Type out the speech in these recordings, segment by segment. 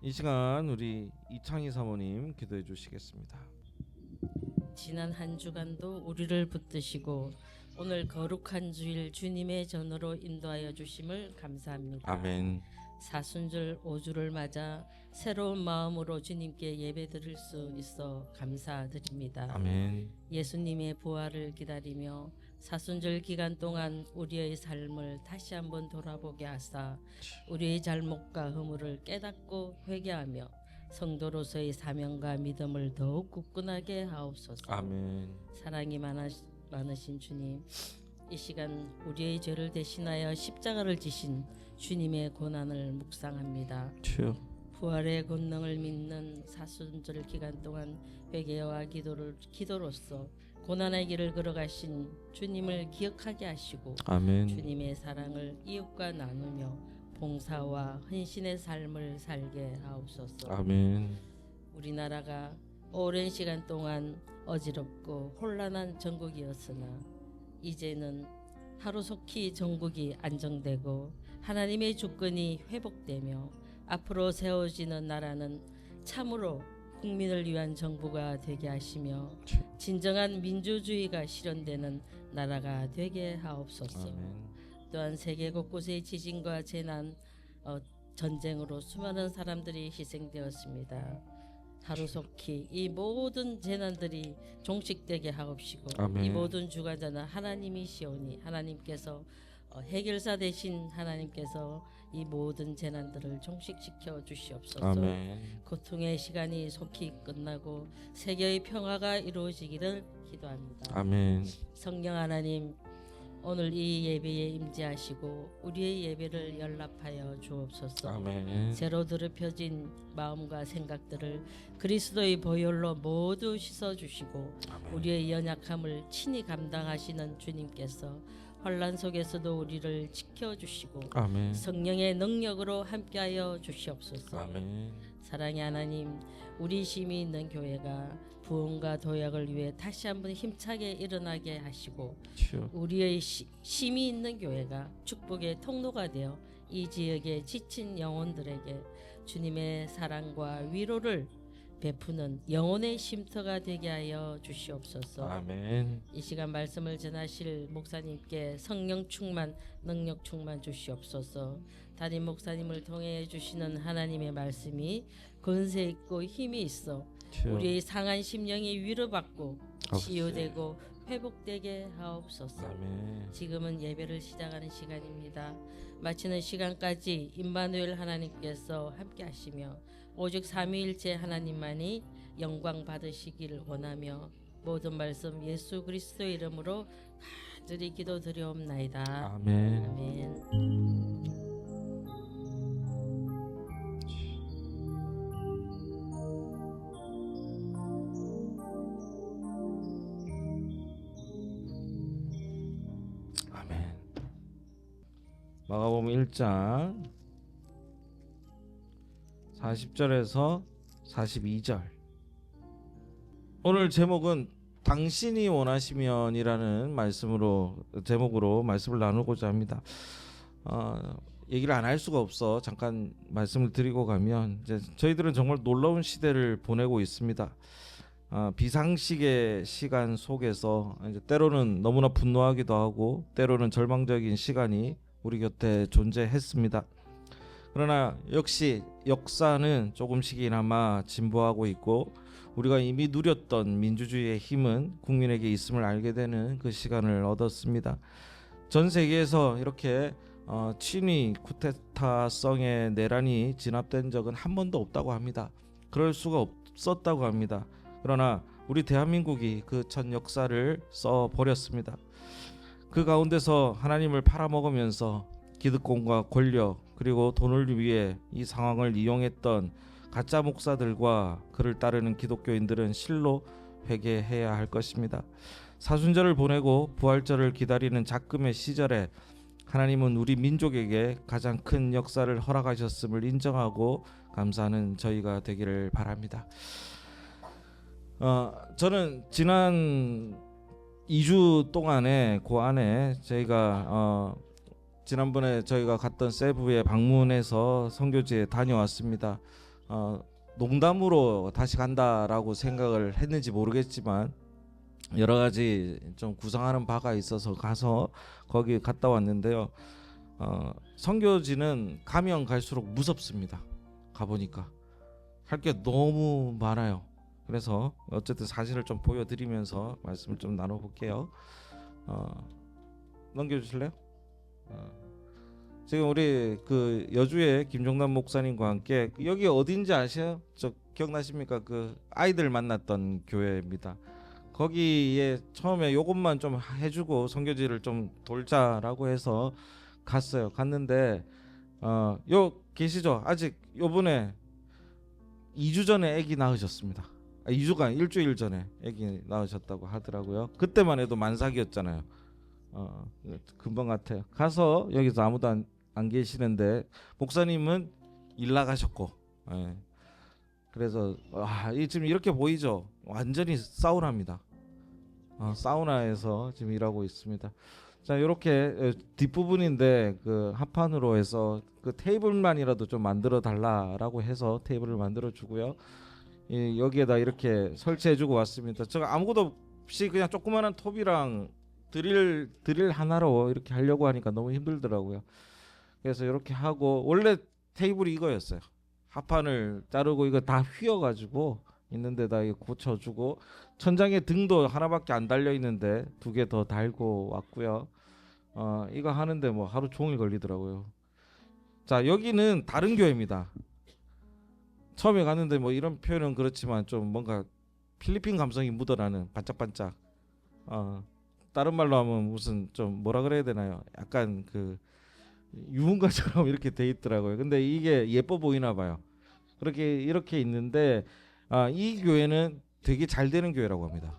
이 시간 우리 이창희 사모님 기도해 주시겠습니다. 지난 한 주간도 우리를 붙드시고 오늘 거룩한 주일 주님의 전으로 인도하여 주심을 감사합니다. 아멘. 사순절 5주를 맞아 새로운 마음으로 주님께 예배드릴 수 있어 감사드립니다. 아멘. 예수님의 부활을 기다리며 사순절 기간 동안 우리의 삶을 다시 한번 돌아보게 하사 우리의 잘못과 허물을 깨닫고 회개하며 성도로서의 사명과 믿음을 더욱 굳건하게 하옵소서. 아멘. 사랑이 많으신 주님, 이 시간 우리의 죄를 대신하여 십자가를 지신 주님의 고난을 묵상합니다. 주여. 부활의 권능을 믿는 사순절 기간 동안 회개와 기도로서 고난의 길을 걸어가신 주님을 기억하게 하시고 아멘. 주님의 사랑을 이웃과 나누며 봉사와 헌신의 삶을 살게 하옵소서. 아멘. 우리나라가 오랜 시간 동안 어지럽고 혼란한 전국이었으나 이제는 하루속히 전국이 안정되고 하나님의 주권이 회복되며 앞으로 세워지는 나라는 참으로 국민을 위한 정부가 되게 하시며 진정한 민주주의가 실현되는 나라가 되게 하옵소서. 아멘. 또한 세계 곳곳의 지진과 재난, 전쟁으로 수많은 사람들이 희생되었습니다. 하루속히 이 모든 재난들이 종식되게 하옵시고 아멘. 이 모든 주관자는 하나님이시오니 하나님께서 해결사 되신 하나님께서 이 모든 재난들을 종식시켜 주시옵소서. 아멘. 고통의 시간이 속히 끝나고 세계의 평화가 이루어지기를 기도합니다. 아멘. 성령 하나님, 오늘 이 예배에 임재하시고 우리의 예배를 연락하여 주옵소서. 아멘. 새로 더럽혀진 마음과 생각들을 그리스도의 보혈로 모두 씻어주시고 아멘. 우리의 연약함을 친히 감당하시는 주님께서 환난 속에서도 우리를 지켜주시고 아멘. 성령의 능력으로 함께하여 주시옵소서. 아멘. 사랑의 하나님, 우리 힘이 있는 교회가 부흥과 도약을 위해 다시 한번 힘차게 일어나게 하시고 주여. 우리의 힘이 있는 교회가 축복의 통로가 되어 이 지역의 지친 영혼들에게 주님의 사랑과 위로를 베푸는 영혼의 쉼터가 되게 하여 주시옵소서. 아멘. 이 시간 말씀을 전하실 목사님께 성령 충만, 능력 충만 주시옵소서. 담임 목사님을 통해 주시는 하나님의 말씀이 권세 있고 힘이 있어 주여. 우리의 상한 심령이 위로받고 아버지. 치유되고 회복되게 하옵소서. 아멘. 지금은 예배를 시작하는 시간입니다. 마치는 시간까지 임마누엘 하나님께서 함께 하시며 오직 삼위일체 하나님만이 영광 받으시기를 원하며 모든 말씀 예수 그리스도의 이름으로 간절히 기도드리옵나이다. 아멘. 아멘. 아멘. 마가복음 1장 40절에서 42절. 오늘 제목은 당신이 원하시면이라는 제목으로 말씀을 나누고자 합니다. 얘기를 안 할 수가 없어 잠깐 말씀을 드리고 가면 이제 저희들은 정말 놀라운 시대를 보내고 있습니다. 비상식의 시간 속에서 이제 때로는 너무나 분노하기도 하고 때로는 절망적인 시간이 우리 곁에 존재했습니다. 그러나 역시 역사는 조금씩이나마 진보하고 있고 우리가 이미 누렸던 민주주의의 힘은 국민에게 있음을 알게 되는 그 시간을 얻었습니다. 전 세계에서 이렇게 친위 쿠데타성의 내란이 진압된 적은 한 번도 없다고 합니다. 그럴 수가 없었다고 합니다. 그러나 우리 대한민국이 그 첫 역사를 써버렸습니다. 그 가운데서 하나님을 팔아먹으면서 기득권과 권력 그리고 돈을 위해 이 상황을 이용했던 가짜 목사들과 그를 따르는 기독교인들은 실로 회개해야 할 것입니다. 사순절을 보내고 부활절을 기다리는 작금의 시절에 하나님은 우리 민족에게 가장 큰 역사를 허락하셨음을 인정하고 감사하는 저희가 되기를 바랍니다. 저는 지난 2주 동안에 그 안에 저희가 지난번에 저희가 갔던 세부에 방문해서 선교지에 다녀왔습니다. 농담으로 다시 간다라고 생각을 했는지 모르겠지만 여러 가지 좀 구상하는 바가 있어서 가서 거기 갔다 왔는데요. 선교지는 가면 갈수록 무섭습니다. 가보니까 할 게 너무 많아요. 그래서 어쨌든 사진을 좀 보여드리면서 말씀을 좀 나눠볼게요. 넘겨주실래요? 지금 우리 그 여주의 김종남 목사님과 함께 여기 어딘지 아세요? 저 기억나십니까? 그 아이들 만났던 교회입니다. 거기에 처음에 요것만 좀 해주고 선교지를 좀 돌자라고 해서 갔어요. 갔는데 요 계시죠? 아직 요번에 2주 전에 아기 낳으셨습니다. 2주간 일주일 전에 아기 낳으셨다고 하더라고요. 그때만 해도 만삭이었잖아요. 금방 같아요. 가서 여기서 아무도 안 계시는데 목사님은 일 나가셨고, 예. 그래서 이 지금 이렇게 보이죠? 완전히 사우나입니다. 사우나에서 지금 일하고 있습니다. 자, 이렇게 뒷부분인데 그 합판으로 해서 그 테이블만이라도 좀 만들어 달라라고 해서 테이블을 만들어 주고요. 여기에다 이렇게 설치해 주고 왔습니다. 제가 아무것도 없이 그냥 조그마한 톱이랑 드릴 하나로 이렇게 하려고 하니까 너무 힘들더라고요. 그래서 이렇게 하고 원래 테이블이 이거였어요. 합판을 자르고 이거 다 휘어가지고 있는 데다 고쳐주고 천장에 등도 하나밖에 안 달려 있는데 2개 더 달고 왔고요. 이거 하는데 뭐 하루 종일 걸리더라고요. 자, 여기는 다른 교회입니다. 처음에 갔는데 뭐 이런 표현은 그렇지만 좀 뭔가 필리핀 감성이 묻어나는 반짝반짝. 다른 말로 하면 무슨 좀 뭐라 그래야 되나요? 약간 그 유흥가처럼 이렇게 돼 있더라고요. 근데 이게 예뻐 보이나 봐요. 그렇게 이렇게 있는데 이 교회는 되게 잘 되는 교회라고 합니다.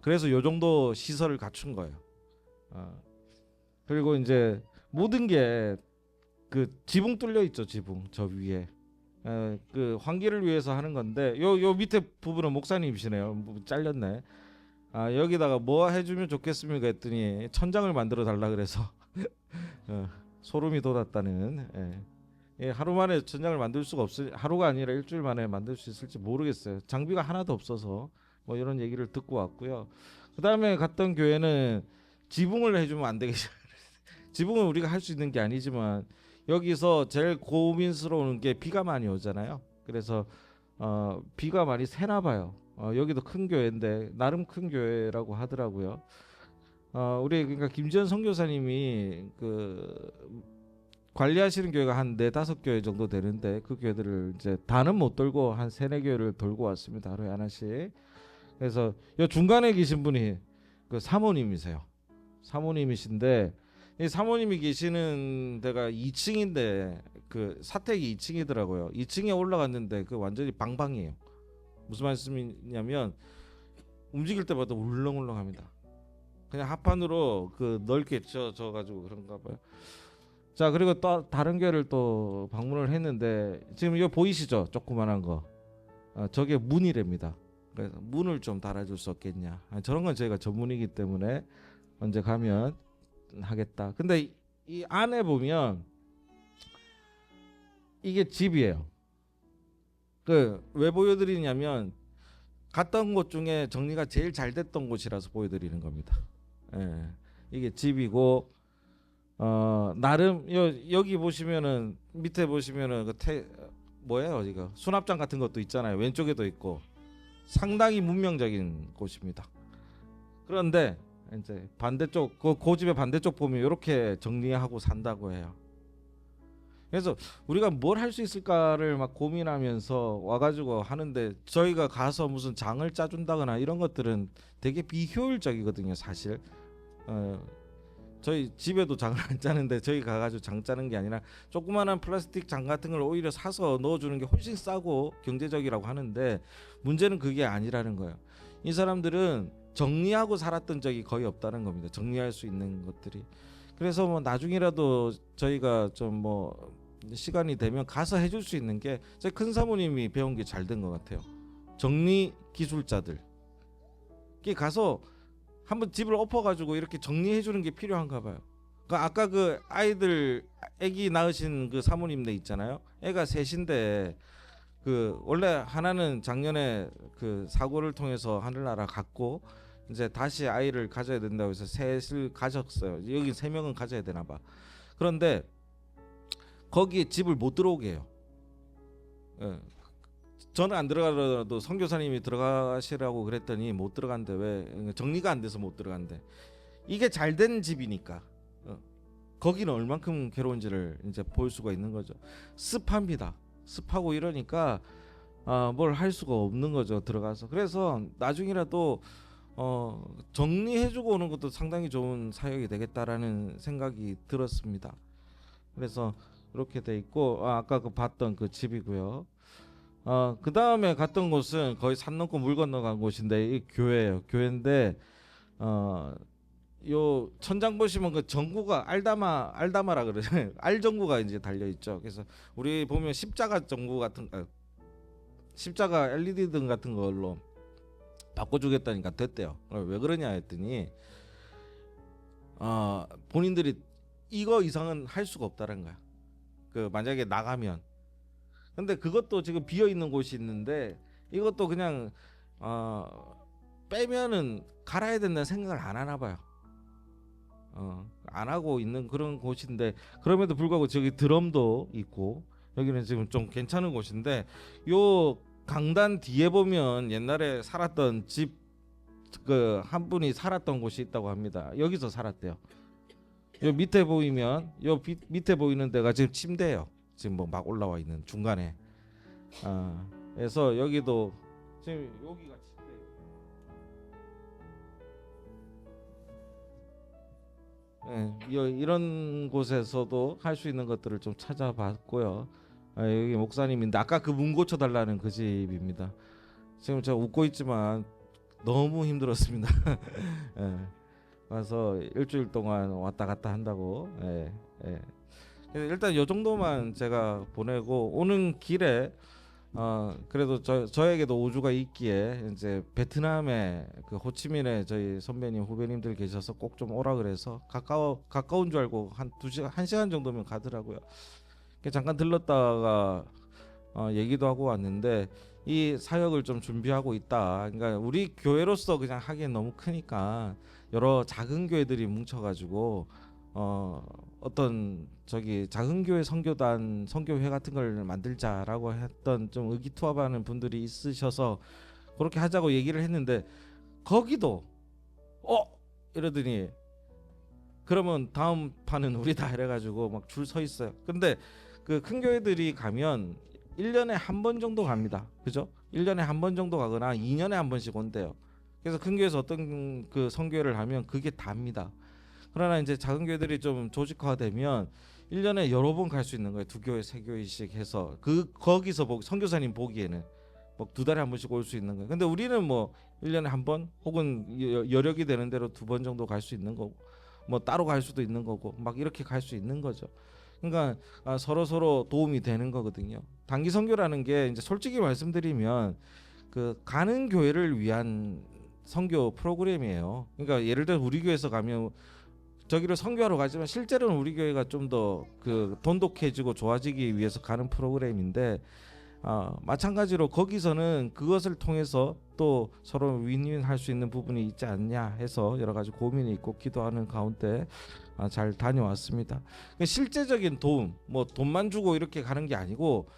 그래서 요 정도 시설을 갖춘 거예요. 그리고 이제 모든 게 그 지붕 뚫려 있죠. 지붕 저 위에 그 환기를 위해서 하는 건데 요 밑에 부분은 목사님이시네요. 뭐 잘렸네. 여기다가 뭐 해주면 좋겠습니까 했더니 천장을 만들어 달라 그래서 소름이 돋았다는. 하루 만에 천장을 만들 수가 없을, 하루가 아니라 일주일 만에 만들 수 있을지 모르겠어요. 장비가 하나도 없어서 뭐 이런 얘기를 듣고 왔고요. 그 다음에 갔던 교회는 지붕을 해주면 안 되겠어요. 지붕은 우리가 할 수 있는 게 아니지만 여기서 제일 고민스러운 게 비가 많이 오잖아요. 그래서 비가 많이 새나 봐요. 여기도 큰 교회인데 나름 큰 교회라고 하더라고요. 우리 그러니까 김지현 선교사님이 그 관리하시는 교회가 한 4-5교회 정도 되는데 그 교회들을 이제 다는 못 돌고 한 3-4교회를 돌고 왔습니다. 하루에 하나씩. 그래서 요 중간에 계신 분이 그 사모님이세요. 사모님이신데 이 사모님이 계시는 데가 2층인데 그 사택이 2층이더라고요. 2층에 올라갔는데 그 완전히 방방이에요. 무슨 말씀이냐면 움직일 때마다 울렁울렁합니다. 그냥 합판으로 그 넓게 쳐 가지고 그런가 봐요. 자, 그리고 또 다른 교회를 또 방문을 했는데 지금 이거 보이시죠? 조그만한 거. 저게 문이랍니다. 그래서 문을 좀 달아줄 수 없겠냐. 저런 건 저희가 전문이기 때문에 언제 가면 하겠다. 근데 이 안에 보면 이게 집이에요. 그 왜 보여드리냐면 갔던 곳 중에 정리가 제일 잘 됐던 곳이라서 보여드리는 겁니다. 이게 집이고 나름 여기 보시면은 밑에 보시면은 뭐예요 이거 수납장 같은 것도 있잖아요. 왼쪽에도 있고 상당히 문명적인 곳입니다. 그런데 이제 반대쪽 그 집의 반대쪽 보면 이렇게 정리하고 산다고 해요. 그래서 우리가 뭘 할 수 있을까를 막 고민하면서 와가지고 하는데 저희가 가서 무슨 장을 짜준다거나 이런 것들은 되게 비효율적이거든요. 사실 저희 집에도 장을 안 짜는데 저희 가가지고 장 짜는 게 아니라 조그마한 플라스틱 장 같은 걸 오히려 사서 넣어주는 게 훨씬 싸고 경제적이라고 하는데 문제는 그게 아니라는 거예요. 이 사람들은 정리하고 살았던 적이 거의 없다는 겁니다. 정리할 수 있는 것들이. 그래서 뭐 나중이라도 저희가 좀 뭐 시간이 되면 가서 해줄 수 있는 게 제 큰 사모님이 배운 게 잘 된 것 같아요. 정리 기술자들 가서 한번 집을 엎어가지고 이렇게 정리해 주는 게 필요한가 봐요. 아까 그 아기 낳으신 그 사모님네 있잖아요. 애가 셋인데 그 원래 하나는 작년에 그 사고를 통해서 하늘나라 갔고 이제 다시 아이를 가져야 된다고 해서 셋을 가졌어요. 여기 3명은 가져야 되나 봐. 그런데 거기에 집을 못 들어오게 해요. 예. 저는 안 들어가더라도 선교사님이 들어가시라고 그랬더니 못 들어간대. 왜? 정리가 안 돼서 못 들어간대. 이게 잘 된 집이니까 거기는 얼만큼 괴로운지를 이제 볼 수가 있는 거죠. 습합니다. 습하고 이러니까 뭘 할 수가 없는 거죠. 들어가서. 그래서 나중이라도 정리해주고 오는 것도 상당히 좋은 사역이 되겠다라는 생각이 들었습니다. 그래서 이렇게 돼 있고 아까 그 봤던 그 집이고요. 그 다음에 갔던 곳은 거의 산 넘고 물 건너간 곳인데 이 교회예요. 교회인데 요 천장 보시면 그 전구가 알다마라 그러잖아요. 알전구가 이제 달려 있죠. 그래서 우리 보면 십자가 전구 같은 십자가 LED 등 같은 걸로 바꿔주겠다니까 됐대요. 왜 그러냐 했더니 본인들이 이거 이상은 할 수가 없다는 거야. 그 만약에 나가면. 근데 그것도 지금 비어 있는 곳이 있는데 이것도 그냥 빼면은 갈아야 된다는 생각을 안 하나 봐요. 안 하고 있는 그런 곳인데 그럼에도 불구하고 저기 드럼도 있고 여기는 지금 좀 괜찮은 곳인데 요 강단 뒤에 보면 옛날에 살았던 집 그 한 분이 살았던 곳이 있다고 합니다. 여기서 살았대요. 요 밑에 보이면 밑에 보이는 데가 지금 침대예요. 지금 뭐 막 올라와 있는 중간에. 그래서 여기도 지금 여기가 침대. 이런 곳에서도 할 수 있는 것들을 좀 찾아봤고요. 여기 목사님인데 아까 그 문 고쳐 달라는 그 집입니다. 지금 제가 웃고 있지만 너무 힘들었습니다. 와서 일주일 동안 왔다 갔다 한다고. 일단 요 정도만 제가 보내고 오는 길에 그래도 저에게도 5주가 있기에 이제 베트남에 그 호치민에 저희 선배님 후배님들 계셔서 꼭 좀 오라 그래서 가까운 줄 알고 한 1시간 정도면 가더라고요. 잠깐 들렀다가 얘기도 하고 왔는데 이 사역을 좀 준비하고 있다. 그러니까 우리 교회로서 그냥 하기엔 너무 크니까 여러 작은 교회들이 뭉쳐가지고 어떤 저기 작은 교회 선교단 선교회 같은 걸 만들자라고 했던 좀 의기투합하는 분들이 있으셔서 그렇게 하자고 얘기를 했는데 거기도 이러더니 그러면 다음 판은 우리다 이래가지고 막 줄 서 있어요. 근데 그 큰 교회들이 가면 1년에 한 번 정도 갑니다. 그죠? 1년에 한 번 정도 가거나 2년에 한 번씩 온대요. 그래서 큰 교회에서 어떤 그 선교회를 하면 그게 답니다. 그러나 이제 작은 교회들이 좀 조직화되면 1년에 여러 번 갈 수 있는 거예요. 2교회, 3교회씩 해서 거기서 선교사님 보기에는 뭐 2달에 한 번씩 올 수 있는 거예요. 근데 우리는 뭐 1년에 한 번 혹은 여력이 되는 대로 2번 정도 갈 수 있는 거고 뭐 따로 갈 수도 있는 거고 막 이렇게 갈 수 있는 거죠. 그러니까 서로 도움이 되는 거거든요. 단기 선교라는 게 이제 솔직히 말씀드리면 그 가는 교회를 위한 선교 프로그램이에요. 그러니까 예를 들어 우리 교회에서 가면 저기를 선교하러 가지만 실제로는 우리 교회가 좀 더 그 돈독해지고 좋아지기 위해서 가는 프로그램인데 마찬가지로 거기서는 그것을 통해서 또 서로 윈윈할 수 있는 부분이 있지 않냐 해서 여러 가지 고민이 있고 기도하는 가운데 잘 다녀왔습니다. 실제적인 도움, 뭐 돈만 주고 이렇게 가는 게 아니고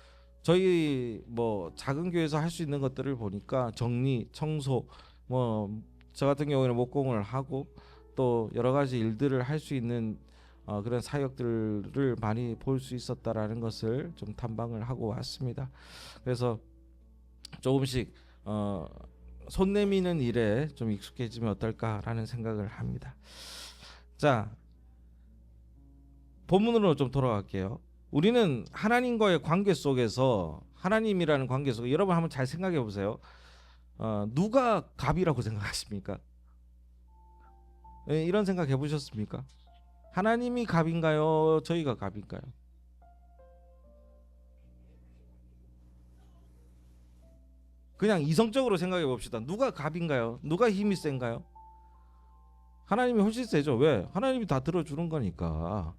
저희 뭐 작은 교회에서 할 수 있는 것들을 보니까 정리, 청소, 뭐 저 같은 경우에는 목공을 하고 또 여러 가지 일들을 할 수 있는 그런 사역들을 많이 볼 수 있었다라는 것을 좀 탐방을 하고 왔습니다. 그래서 조금씩 손 내미는 일에 좀 익숙해지면 어떨까라는 생각을 합니다. 자, 본문으로 좀 돌아갈게요. 우리는 하나님과의 관계 속에서 하나님이라는 관계 속에 여러분 한번 잘 생각해 보세요. 누가 갑이라고 생각하십니까? 이런 생각 해보셨습니까? 하나님이 갑인가요? 저희가 갑인가요? 그냥 이성적으로 생각해 봅시다. 누가 갑인가요? 누가 힘이 센가요? 하나님이 훨씬 세죠. 왜? 하나님이 다 들어주는 거니까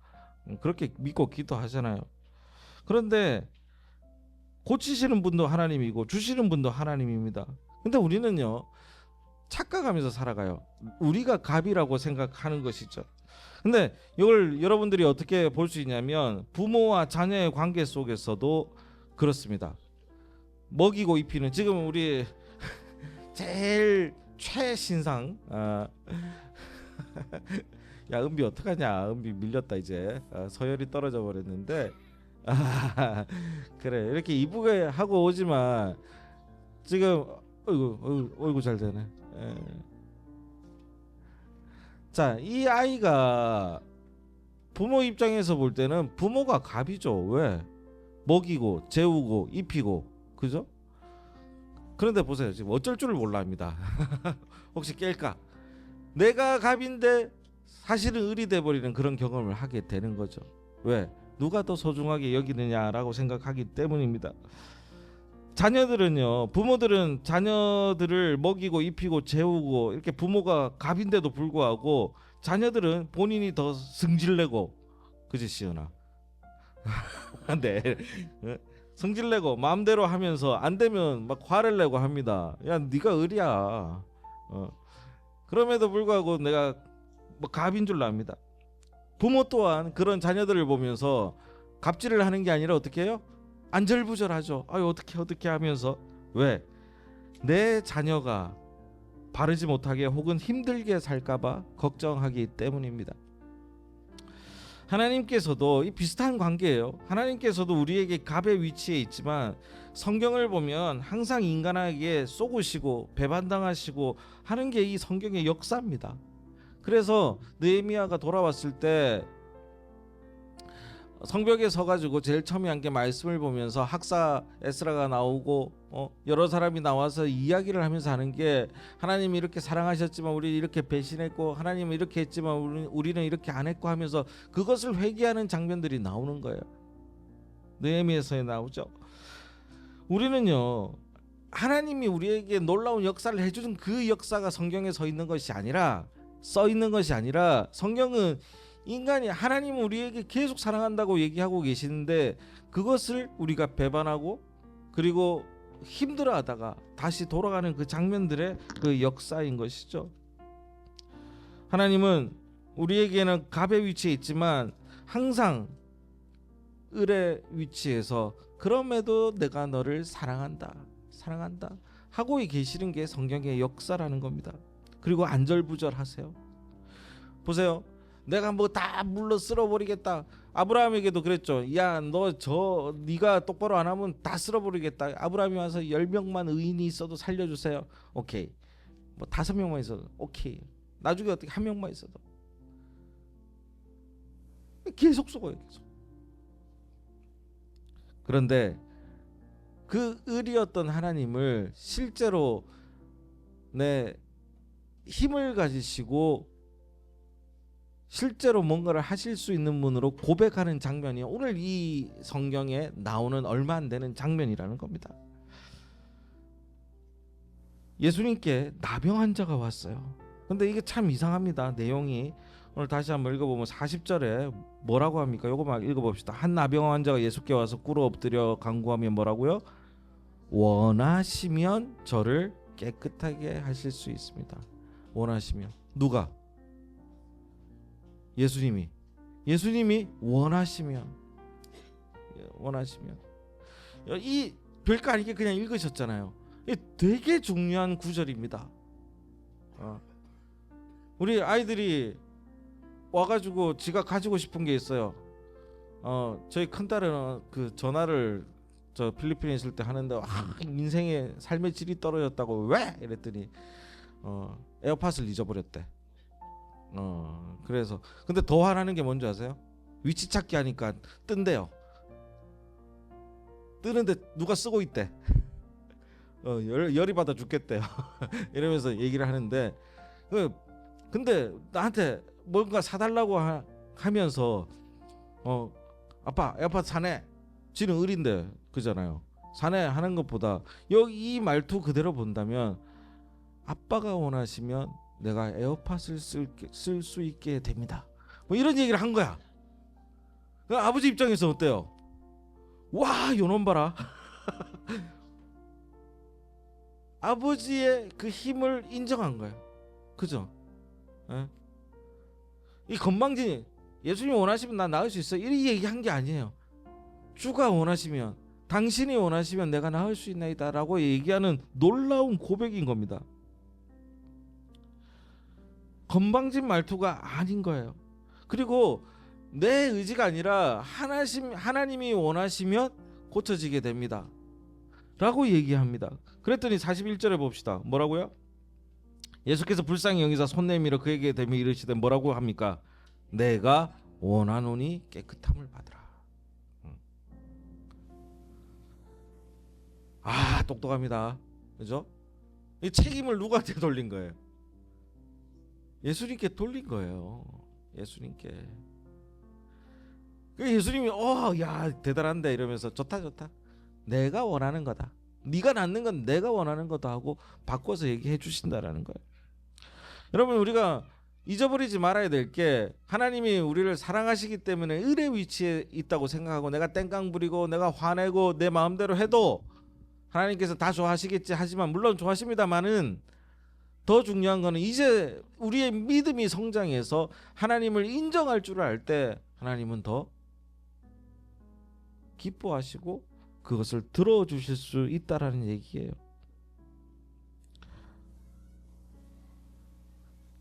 그렇게 믿고 기도하잖아요. 그런데 고치시는 분도 하나님이고 주시는 분도 하나님입니다. 근데 우리는요 착각하면서 살아가요. 우리가 갑이라고 생각하는 것이죠. 근데 이걸 여러분들이 어떻게 볼 수 있냐면 부모와 자녀의 관계 속에서도 그렇습니다. 먹이고 입히는, 지금 우리 제일 최신상 야 은비 어떡하냐, 은비 밀렸다 이제. 서열이 떨어져 버렸는데 그래 이렇게 이쁘게 하고 오지만 지금 어이구 잘 되네. 자, 이 아이가 부모 입장에서 볼 때는 부모가 갑이죠. 왜? 먹이고 재우고 입히고, 그죠? 그런데 보세요, 지금 어쩔 줄을 몰라 합니다. 혹시 깰까? 내가 갑인데 사실은 을이 돼버리는 그런 경험을 하게 되는 거죠. 왜? 누가 더 소중하게 여기느냐라고 생각하기 때문입니다. 자녀들은요, 부모들은 자녀들을 먹이고 입히고 재우고 이렇게 부모가 갑인데도 불구하고 자녀들은 본인이 더 승질내고, 그지 시은아? 네, 성질내고 마음대로 하면서 안 되면 막 화를 내고 합니다. 야 네가 을이야. 그럼에도 불구하고 내가 뭐 갑인 줄 압니다. 부모 또한 그런 자녀들을 보면서 갑질을 하는 게 아니라 어떻게 해요? 안절부절하죠. 아유 어떻게 하면서. 왜? 내 자녀가 바르지 못하게 혹은 힘들게 살까봐 걱정하기 때문입니다. 하나님께서도 이 비슷한 관계예요. 하나님께서도 우리에게 갑의 위치에 있지만 성경을 보면 항상 인간에게 쏘구시고 배반당하시고 하는 게 이 성경의 역사입니다. 그래서 느헤미야가 돌아왔을 때 성벽에 서가지고 제일 처음에 한 게 말씀을 보면서 학사 에스라가 나오고 여러 사람이 나와서 이야기를 하면서 하는 게, 하나님이 이렇게 사랑하셨지만 우리 이렇게 배신했고, 하나님은 이렇게 했지만 우리는 이렇게 안 했고 하면서 그것을 회개하는 장면들이 나오는 거예요. 느헤미야서에 나오죠. 우리는요 하나님이 우리에게 놀라운 역사를 해주는 그 역사가 성경에 써 있는 것이 아니라 성경은 인간이, 하나님은 우리에게 계속 사랑한다고 얘기하고 계시는데 그것을 우리가 배반하고 그리고 힘들어하다가 다시 돌아가는 그 장면들의 그 역사인 것이죠. 하나님은 우리에게는 갑의 위치에 있지만 항상 을의 위치에서 그럼에도 내가 너를 사랑한다 하고 계시는 게 성경의 역사라는 겁니다. 그리고 안절부절하세요. 보세요, 내가 뭐 다 물러 쓸어버리겠다. 아브라함에게도 그랬죠. 야 너 네가 똑바로 안 하면 다 쓸어버리겠다. 아브라함이 와서 10명만 의인이 있어도 살려주세요. 오케이. 뭐 5명만 있어도 오케이. 나중에 어떻게 1명만 있어도 계속 쏘고요. 계속. 그런데 그 을이었던 하나님을 실제로 내 힘을 가지시고 실제로 뭔가를 하실 수 있는 분으로 고백하는 장면이 오늘 이 성경에 나오는 얼마 안 되는 장면이라는 겁니다. 예수님께 나병 환자가 왔어요. 근데 이게 참 이상합니다. 내용이 오늘 다시 한번 읽어보면 40절에 뭐라고 합니까? 요거만 읽어봅시다. 한 나병 환자가 예수께 와서 꿇어 엎드려 간구하며 뭐라고요? 원하시면 저를 깨끗하게 하실 수 있습니다. 원하시면. 누가? 예수님이 원하시면 이 별거 아니게 그냥 읽으셨잖아요. 이 되게 중요한 구절입니다. 우리 아이들이 와가지고 지가 가지고 싶은 게 있어요. 저희 큰딸은 그 전화를 저 필리핀에 있을 때 하는데 인생의 삶의 질이 떨어졌다고. 왜? 이랬더니 에어팟을 잊어버렸대. 그래서 근데 더 화나는 게 뭔지 아세요? 위치 찾기 하니까 뜬대요. 뜨는데 누가 쓰고 있대. 열이 받아 죽겠대요. 이러면서 얘기를 하는데 근데 나한테 뭔가 사달라고 하면서 아빠 에어팟 사네. 지는 을인데 그잖아요. 사내 하는 것보다 여기 이 말투 그대로 본다면 아빠가 원하시면 내가 에어팟을 쓸 수 있게 됩니다. 뭐 이런 얘기를 한 거야. 아버지 입장에서 어때요? 와 요놈 봐라. 아버지의 그 힘을 인정한 거예요. 그죠? 예? 이 건방진 예수님이 원하시면 나 나을 수 있어 이렇게 얘기한 게 아니에요. 주가 원하시면, 당신이 원하시면 내가 나을 수 있나이다 라고 얘기하는 놀라운 고백인 겁니다. 건방진 말투가 아닌 거예요. 그리고 내 의지가 아니라 하나님이 원하시면 고쳐지게 됩니다 라고 얘기합니다. 그랬더니 41절에 봅시다. 뭐라고요? 예수께서 불쌍히 여기사 손 내밀어 그에게 대며 이르시되 뭐라고 합니까? 내가 원하노니 깨끗함을 받으라. 아, 똑똑합니다. 그죠? 이 책임을 누구한테 돌린 거예요? 예수님께 돌린 거예요. 예수님께. 예수님이 야 대단한데 이러면서 좋다 내가 원하는 거다, 네가 낳는 건 내가 원하는 거다 하고 바꿔서 얘기해 주신다라는 거예요. 여러분, 우리가 잊어버리지 말아야 될 게, 하나님이 우리를 사랑하시기 때문에 을의 위치에 있다고 생각하고 내가 땡깡 부리고 내가 화내고 내 마음대로 해도 하나님께서 다 좋아하시겠지 하지만 물론 좋아하십니다만은 더 중요한 거는 이제 우리의 믿음이 성장해서 하나님을 인정할 줄 알 때 하나님은 더 기뻐하시고 그것을 들어주실 수 있다라는 얘기예요.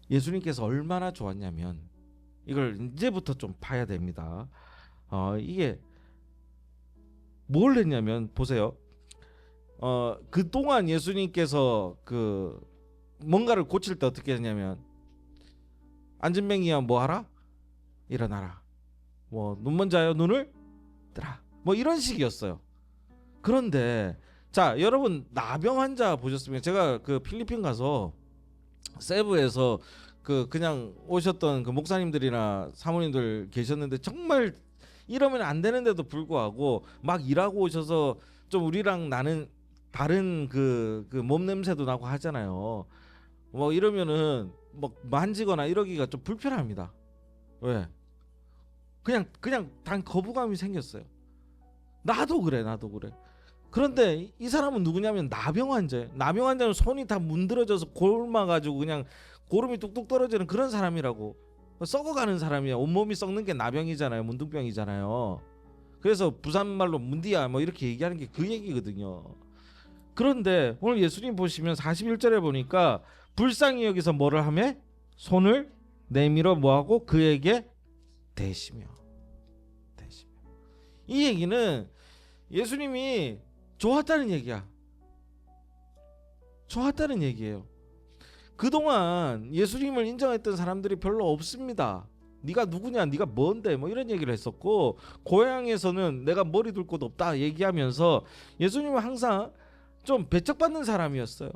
예수님께서 얼마나 좋았냐면 이걸 이제부터 좀 봐야 됩니다. 이게 뭘 했냐면 보세요. 그동안 예수님께서 그 뭔가를 고칠 때 어떻게 했냐면, 안진뱅이야 뭐 하라? 일어나라. 뭐 눈먼 자여 눈을 뜨라. 뭐 이런 식이었어요. 그런데 자, 여러분 나병 환자 보셨습니까? 제가 그 필리핀 가서 세부에서 그냥 오셨던 그 목사님들이나 사모님들 계셨는데 정말 이러면 안 되는데도 불구하고 막 일하고 오셔서 좀 우리랑 나는 다른 그 몸 냄새도 나고 하잖아요. 뭐 이러면은 뭐 만지거나 이러기가 좀 불편합니다. 왜? 그냥 단 거부감이 생겼어요. 나도 그래. 그런데 이 사람은 누구냐면 나병 환자예요. 나병 환자는 손이 다 문드러져서 골마가지고 그냥 고름이 뚝뚝 떨어지는 그런 사람이라고. 썩어가는 사람이야. 온몸이 썩는 게 나병이잖아요. 문둥병이잖아요. 그래서 부산말로 문디야 뭐 이렇게 얘기하는 게 그 얘기거든요. 그런데 오늘 예수님 보시면 41절에 보니까 불쌍히 여기서 뭐를 하며 손을 내밀어 뭐하고 그에게 대시며. 이 얘기는 예수님이 좋았다는 얘기야. 좋았다는 얘기예요. 그동안 예수님을 인정했던 사람들이 별로 없습니다. 네가 누구냐, 네가 뭔데, 뭐 이런 얘기를 했었고, 고향에서는 내가 머리 둘 곳 없다 얘기하면서 예수님은 항상 좀 배척받는 사람이었어요.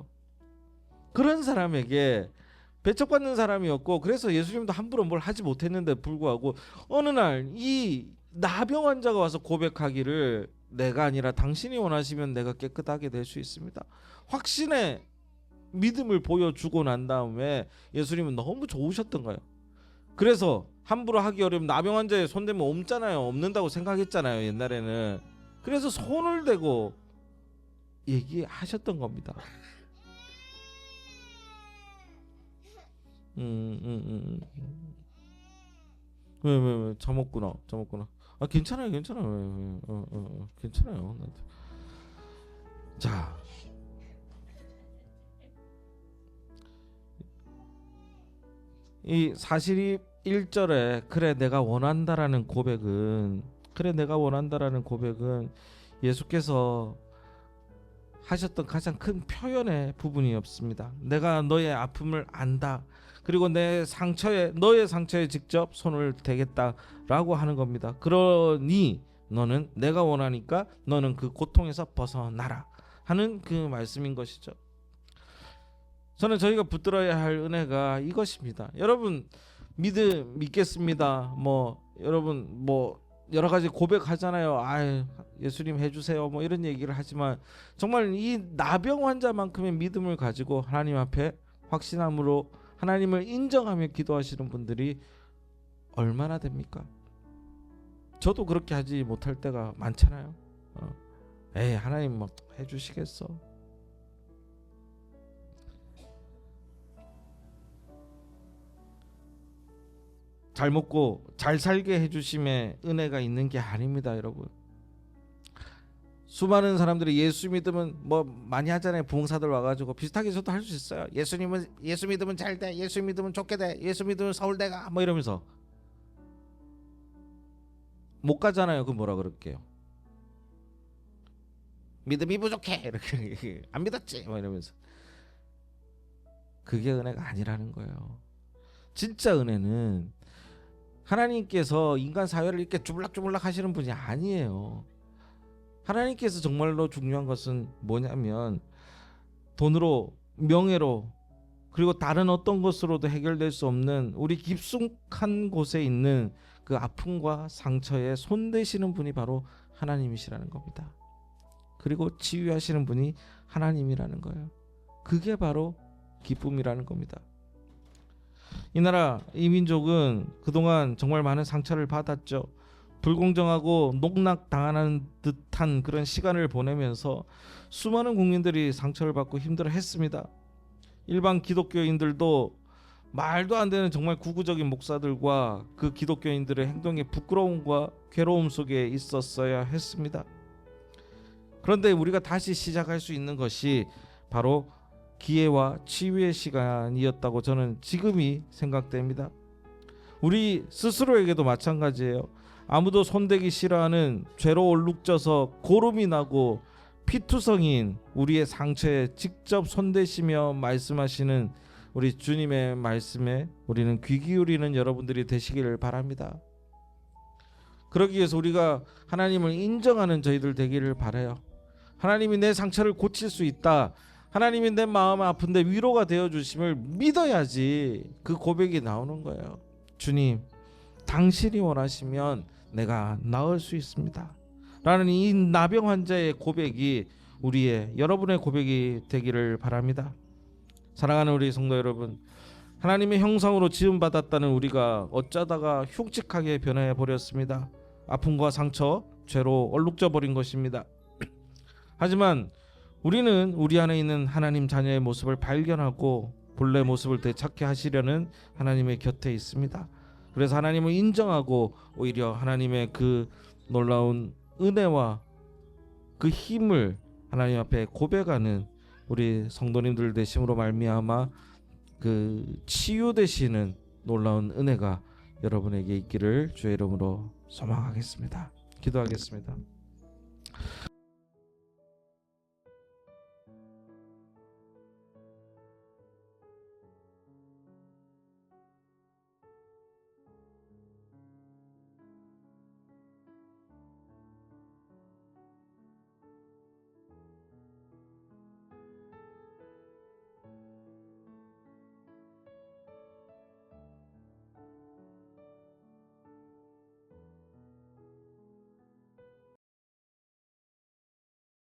그런 사람에게 배척받는 사람이었고, 그래서 예수님도 함부로 뭘 하지 못했는데 불구하고 어느 날 이 나병 환자가 와서 고백하기를 내가 아니라 당신이 원하시면 내가 깨끗하게 될 수 있습니다. 확신의 믿음을 보여주고 난 다음에 예수님은 너무 좋으셨던 거예요. 그래서 함부로 하기 어려운 나병 환자에 손대면 옮잖아요. 없는다고 생각했잖아요, 옛날에는. 그래서 손을 대고 얘기하셨던 겁니다. 왜 잠었구나. 아, 괜찮아요. 괜찮아요. 자, 이 41절에 그래 내가 원한다라는 고백은 예수께서 하셨던 가장 큰 표현의 부분이었습니다. 내가 너의 아픔을 안다. 그리고 너의 상처에 직접 손을 대겠다라고 하는 겁니다. 그러니 너는 내가 원하니까 너는 그 고통에서 벗어나라 하는 그 말씀인 것이죠. 저는 저희가 붙들어야 할 은혜가 이것입니다. 여러분 믿겠습니다. 뭐 여러분 뭐 여러 가지 고백하잖아요. 예수님 해주세요. 뭐 이런 얘기를 하지만 정말 이 나병 환자만큼의 믿음을 가지고 하나님 앞에 확신함으로 하나님을 인정하며 기도하시는 분들이 얼마나 됩니까? 저도 그렇게 하지 못할 때가 많잖아요. 에이 하나님 뭐 해주시겠어. 잘 먹고 잘 살게 해주심에 은혜가 있는 게 아닙니다, 여러분. 수많은 사람들이 예수 믿으면 뭐 많이 하잖아요. 부흥사들 와가지고 비슷하게 저도 할 수 있어요. 예수 믿으면 잘 돼, 예수 믿으면 좋게 돼, 예수 믿으면 서울대 가, 뭐 이러면서 못 가잖아요. 그 뭐라 그럴게요. 믿음이 부족해 이렇게 안 믿었지 뭐 이러면서. 그게 은혜가 아니라는 거예요. 진짜 은혜는 하나님께서 인간 사회를 이렇게 주물락주물락 하시는 분이 아니에요. 하나님께서 정말로 중요한 것은 뭐냐면 돈으로, 명예로, 그리고 다른 어떤 것으로도 해결될 수 없는 우리 깊숙한 곳에 있는 그 아픔과 상처에 손대시는 분이 바로 하나님이시라는 겁니다. 그리고 치유하시는 분이 하나님이라는 거예요. 그게 바로 기쁨이라는 겁니다. 이 나라, 이 민족은 그동안 정말 많은 상처를 받았죠. 불공정하고 농락당하는 듯한 그런 시간을 보내면서 수많은 국민들이 상처를 받고 힘들어했습니다. 일반 기독교인들도 말도 안 되는 정말 구구적인 목사들과 그 기독교인들의 행동에 부끄러움과 괴로움 속에 있었어야 했습니다. 그런데 우리가 다시 시작할 수 있는 것이 바로 기회와 치유의 시간이었다고 저는 지금이 생각됩니다. 우리 스스로에게도 마찬가지예요. 아무도 손대기 싫어하는 죄로 얼룩져서 고름이 나고 피투성인 우리의 상처에 직접 손대시며 말씀하시는 우리 주님의 말씀에 우리는 귀 기울이는 여러분들이 되시기를 바랍니다. 그러기 위해서 우리가 하나님을 인정하는 저희들 되기를 바라요. 하나님이 내 상처를 고칠 수 있다, 하나님이 내 마음 아픈데 위로가 되어 주심을 믿어야지 그 고백이 나오는 거예요. 주님, 당신이 원하시면 내가 나을 수 있습니다 라는 이 나병 환자의 고백이 우리의, 여러분의 고백이 되기를 바랍니다. 사랑하는 우리 성도 여러분, 하나님의 형상으로 지음받았다는 우리가 어쩌다가 흉측하게 변해 버렸습니다. 아픔과 상처, 죄로 얼룩져 버린 것입니다. 하지만 우리는 우리 안에 있는 하나님 자녀의 모습을 발견하고 본래 모습을 되찾게 하시려는 하나님의 곁에 있습니다. 그래서 하나님을 인정하고 오히려 하나님의 그 놀라운 은혜와 그 힘을 하나님 앞에 고백하는 우리 성도님들 되심으로 말미암아 그 치유되시는 놀라운 은혜가 여러분에게 있기를 주의 이름으로 소망하겠습니다. 기도하겠습니다.